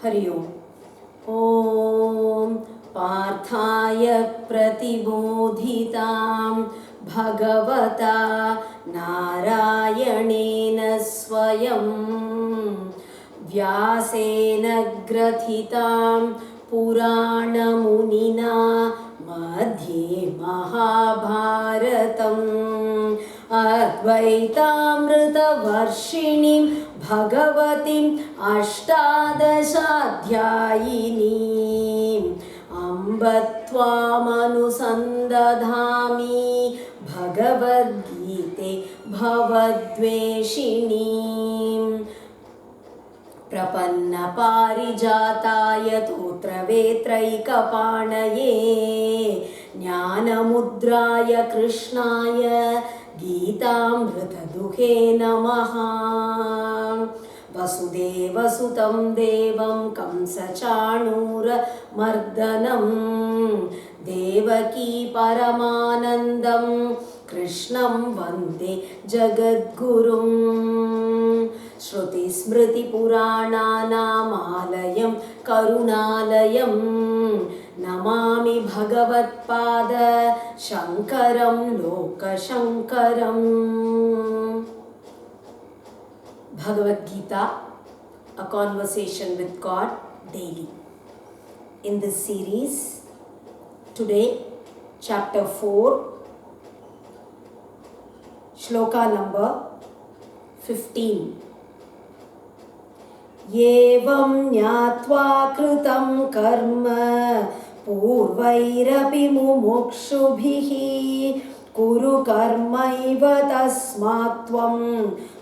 हरि ओम। ॐ पार्थाय प्रतिबोधितां भगवता नारायणेन स्वयं व्यासेन ग्रथितां पुराणमुनिना मध्ये महाभारतम् अद्वैतामृतवर्षिणीं भगवतीम् अष्टादशाध्यायिनीम् अम्ब त्वामनुसन्दधामि भगवद्गीते भवद्वेषिणीम् प्रपन्नपारिजाताय तोत्रवेत्रैकपाणये ज्ञानमुद्राय कृष्णाय गीतामृतदुहे नमः। वसुदेवसुतं देवं कंसचाणूरमर्दनं देवकी परमानन्दं कृष्णं वन्दे जगद्गुरुं। श्रुतिस्मृतिपुराणानामालयं करुणालयं नमामि भगवत्पाद शङ्करं लोकशङ्करम्। Bhagavad Gita, a conversation with God daily. In this series, today, chapter 4, shloka number 15. Evam nyatva kritam karma purvairapi mumukshubhihi kuru karmaiva tasmatvam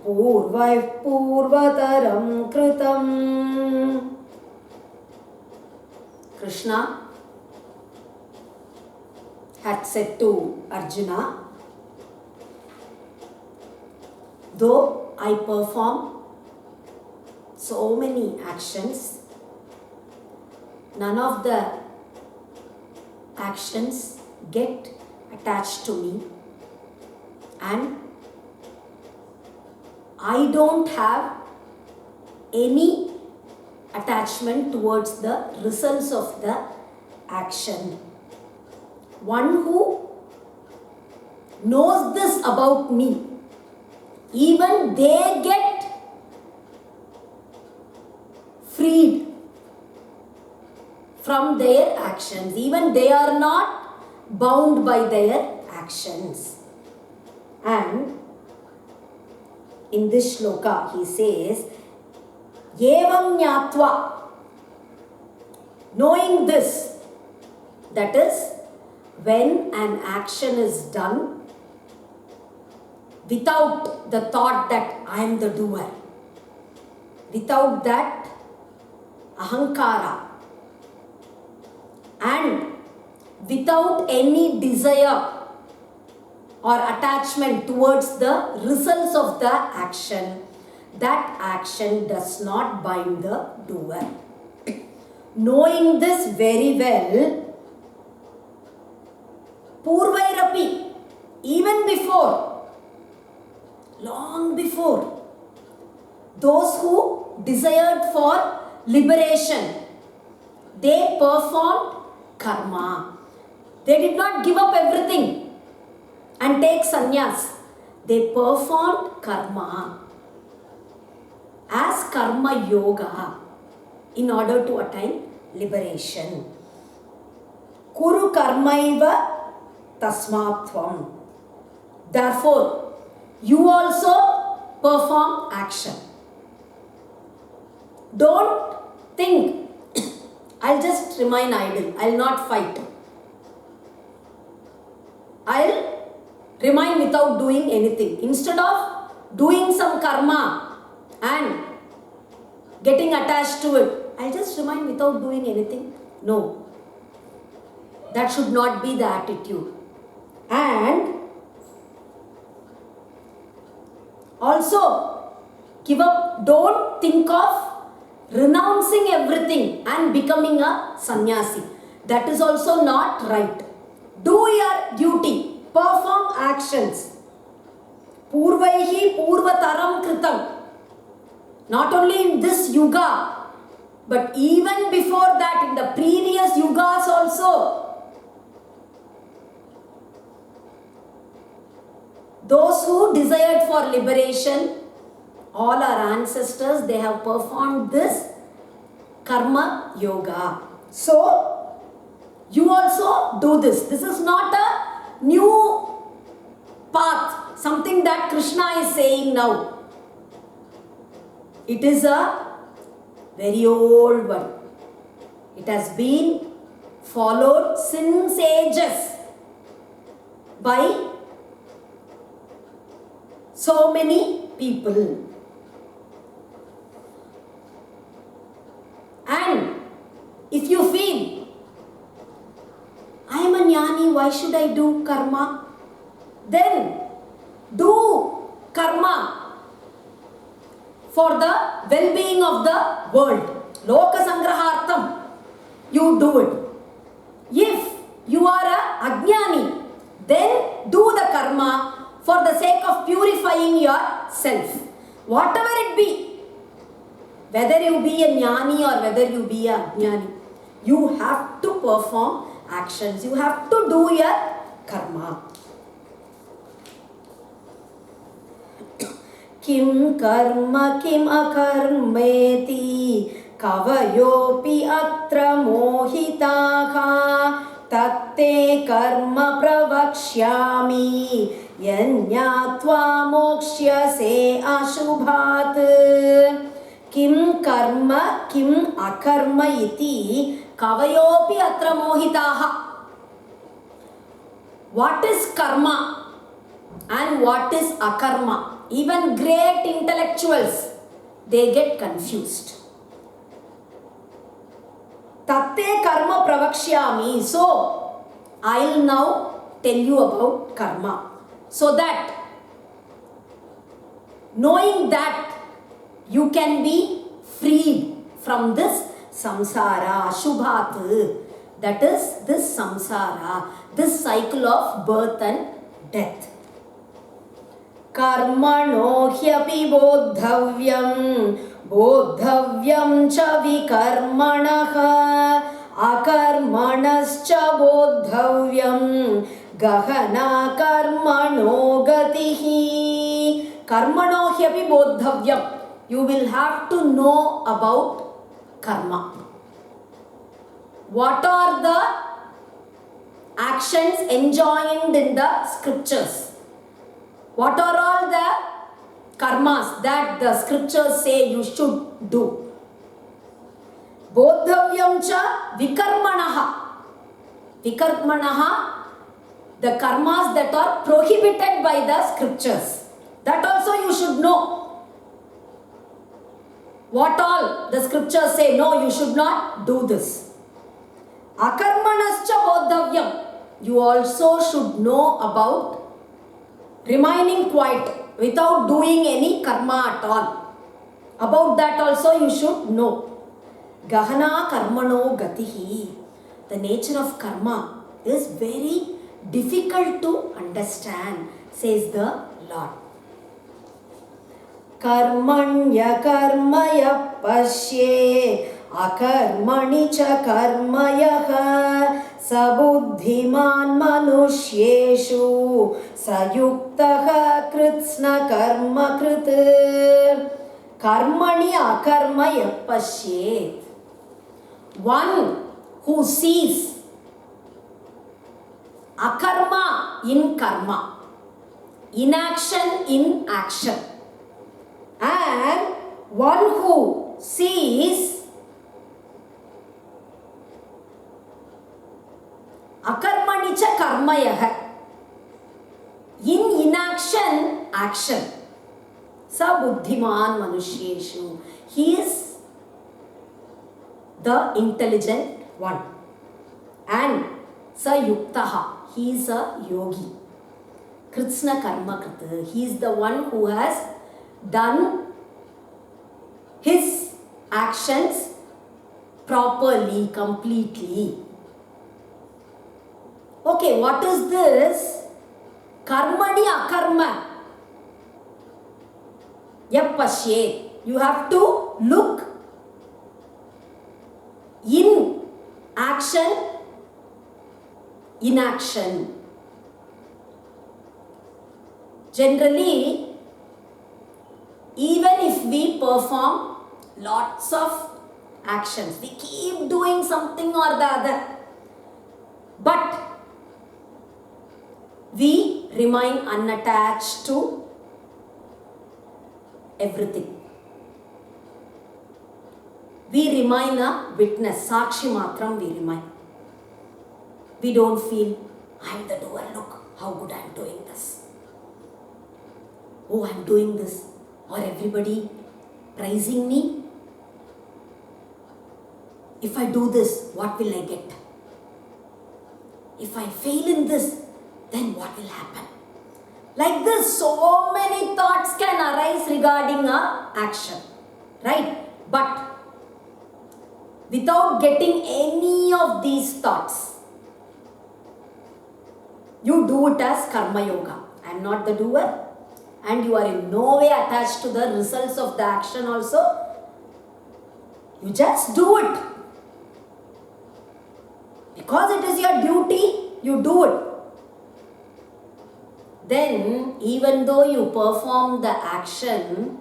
पूर्वैः पूर्वतरं कृतम्. Krishna had said to Arjuna, though I perform so many actions, none of the actions get attached to me, and I don't have any attachment towards the results of the action. One who knows this about me, even they get freed from their actions. Even they are not bound by their actions. And in this shloka, he says, Evam Nyatva, knowing this, that is, when an action is done without the thought that I am the doer, without that ahankara, and without any desire or attachment towards the results of the action, that action does not bind the doer. Knowing this very well, Purvairapi, even before, long before, those who desired for liberation, they performed karma. They did not give up everything and take sannyas. They performed karma as karma yoga in order to attain liberation. Kuru karmaiva tasmatvam. Therefore, you also perform action. Don't think, I'll just remain idle, I'll not fight, I'll remain without doing anything. Instead of doing some karma and getting attached to it, I'll just remain without doing anything. No. That should not be the attitude. And also, give up, don't think of renouncing everything and becoming a sannyasi. That is also not right. Do your duty. Perform actions. Purvaihi purvataram kritam. Not only in this yuga, But even before that, in the previous yugas also, those who desired for liberation, all our ancestors, they have performed this karma yoga. So, you also do this. This is not a new path, something that Krishna is saying now. It is a very old one. It has been followed since ages by so many people. And if you feel, I am a jnani, why should I do karma? Then do karma for the well-being of the world. Loka sangrahartham. You do it. If you are a ajnani, then do the karma for the sake of purifying yourself. Whatever it be, whether you be a jnani or whether you be a ajnani, you have to perform actions. You have to do your karma. Kim karma kim akarmeti kavayopi atra mohitaha tatte karma pravakshyami yanyatva mokshyase ashubhat. Kim karma kim akarma iti kavayopi atra mohitaha. What is karma and what is akarma? Even great intellectuals, they get confused. Tatte karma pravakshyami. So, I'll now tell you about karma. So that, knowing that you can be freed from this samsara, ashubhat, that is this samsara, this cycle of birth and death. Karmano hyapi bodhavyam, bodhavyam cha vikarmanaha, akarmanascha bodhavyam, gahana karmano gatihi. Karmano hyapi bodhavyam. You will have to know about karma. What are the actions enjoined in the scriptures? What are all the karmas that the scriptures say you should do? Bodhavyam cha vikarmanaha. Vikarmanaha, the karmas that are prohibited by the scriptures. That also you should know. What all the scriptures say, no, you should not do this. Akarmanascha bodhavyam. You also should know about remaining quiet without doing any karma at all. About that also you should know. Gahana karmano gatihi. The nature of karma is very difficult to understand, says the Lord. Karmanya karmaya pasye akarmani cha karmayaha sabuddhiman manushyeshu sayuktaha kritsna karma krit. Karmani akarmaya pasye. One who sees akarma in karma, inaction in action, and one who sees akarmanicha karmayaha, in inaction action. Sa buddhiman manushyeshu. He is the intelligent one. And sa yuktaha. He is a yogi. Kritsna karma krita. He is the one who has done his actions properly, completely. Okay, what is this? Karmani akarma. Yapasye. You have to look In action, inaction. Generally, even if we perform lots of actions, we keep doing something or the other, but we remain unattached to everything. We remain a witness, Sakshi Matram we remain. We don't feel, I am the doer, look how good I am doing this. Oh, I am doing this. Or everybody praising me. If I do this, what will I get? If I fail in this, then what will happen? Like this, so many thoughts can arise regarding our action. Right? But without getting any of these thoughts, you do it as Karma Yoga. I am not the doer, and you are in no way attached to the results of the action also. You just do it. Because it is your duty, you do it. Then, even though you perform the action,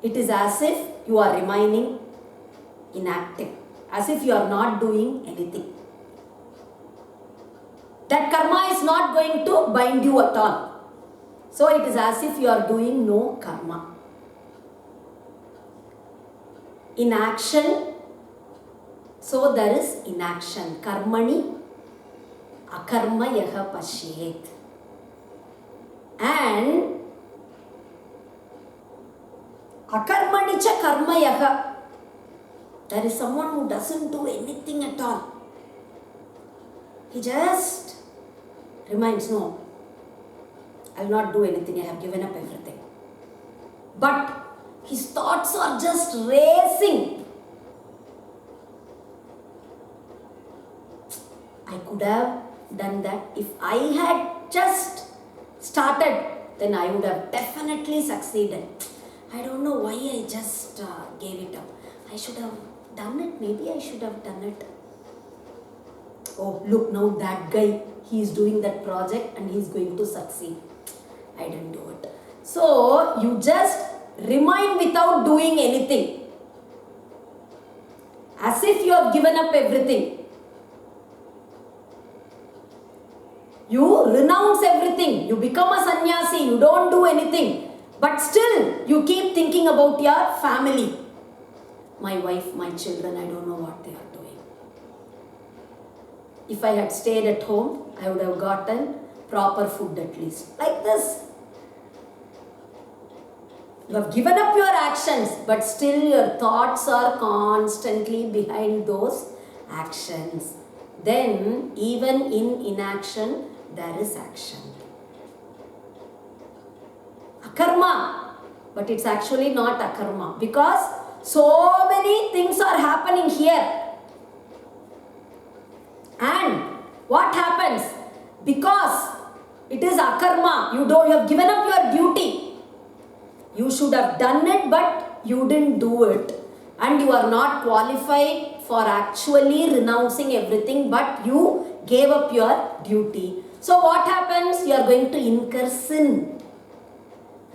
it is as if you are remaining inactive, as if you are not doing anything. That karma is not going to bind you at all. So it is as if you are doing no karma. Inaction, so there is inaction. Karmani akarma yaha pashyet. And akarmani cha karma yaha. There is someone who doesn't do anything at all. He just reminds, no, I will not do anything, I have given up everything. But his thoughts are just racing. I could have done that. If I had just started, then I would have definitely succeeded. I don't know why I just gave it up. I should have done it. Maybe I should have done it. Oh, look now that guy, he is doing that project and he is going to succeed. I didn't do it. So, you just remain without doing anything. As if you have given up everything. You renounce everything. You become a sannyasi. You don't do anything. But still, you keep thinking about your family. My wife, my children, I don't know what they are doing. If I had stayed at home, I would have gotten proper food at least. Like this. You have given up your actions, but still your thoughts are constantly behind those actions. Then, even in inaction, there is action. Akarma. But it's actually not akarma. Because so many things are happening here. And what happens? Because it is akarma, you have given up your duty. You should have done it, but you didn't do it. And you are not qualified for actually renouncing everything, but you gave up your duty. So what happens? You are going to incur sin.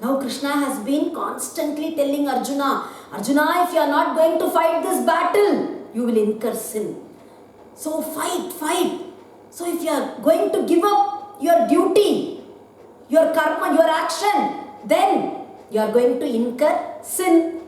Now Krishna has been constantly telling Arjuna, Arjuna, if you are not going to fight this battle, you will incur sin. So fight. So if you are going to give up your duty, your karma, your action, then you are going to incur sin.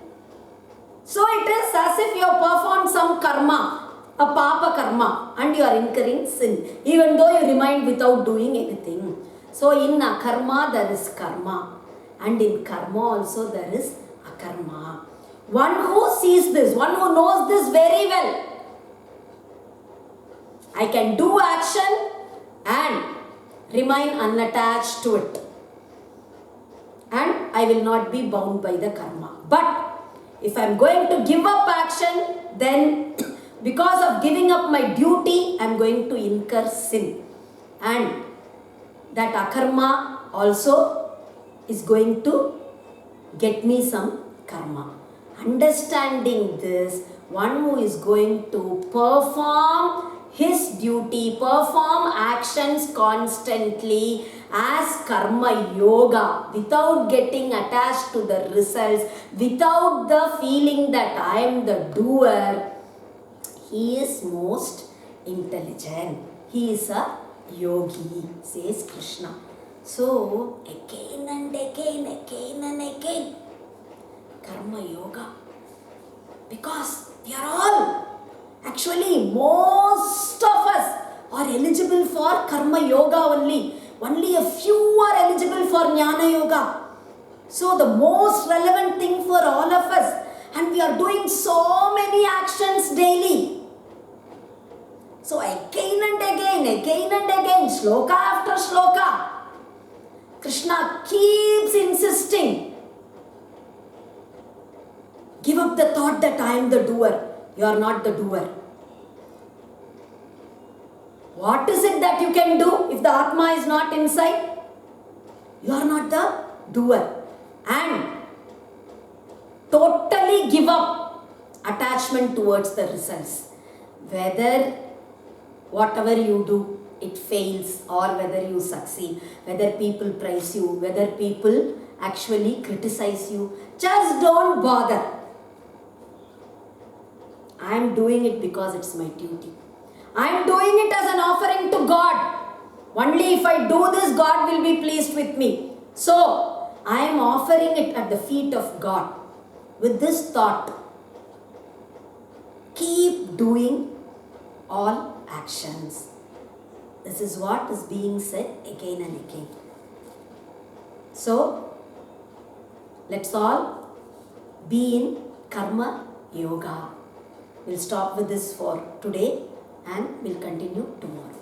So it is as if you have performed some karma, a papa karma, and you are incurring sin, even though you remain without doing anything. So in akarma there is karma, and in karma also there is akarma. One who sees this, one who knows this very well, I can do action and remain unattached to it. And I will not be bound by the karma. But if I am going to give up action, then because of giving up my duty, I am going to incur sin. And that akarma also is going to get me some karma. Understanding this, One who is going to perform his duty, perform actions constantly as karma yoga without getting attached to the results, without the feeling that I am the doer. He is most intelligent. He is a yogi, says Krishna. So, again and again, karma yoga. Because we are all, actually most of us are eligible for karma yoga only. Only a few are eligible for jnana yoga. So the most relevant thing for all of us, and we are doing so many actions daily. So again and again, shloka after shloka, Krishna keeps insisting. Give up the thought that I am the doer. You are not the doer. What is it that you can do if the Atma is not inside? You are not the doer. And totally give up attachment towards the results. Whether whatever you do, it fails, or whether you succeed, whether people praise you, whether people actually criticize you, just don't bother. I am doing it because it's my duty. I am doing it as an offering to God. Only if I do this, God will be pleased with me. So, I am offering it at the feet of God. With this thought, keep doing all actions. This is what is being said again and again. So, let's all be in karma yoga. We'll stop with this for today and we'll continue tomorrow.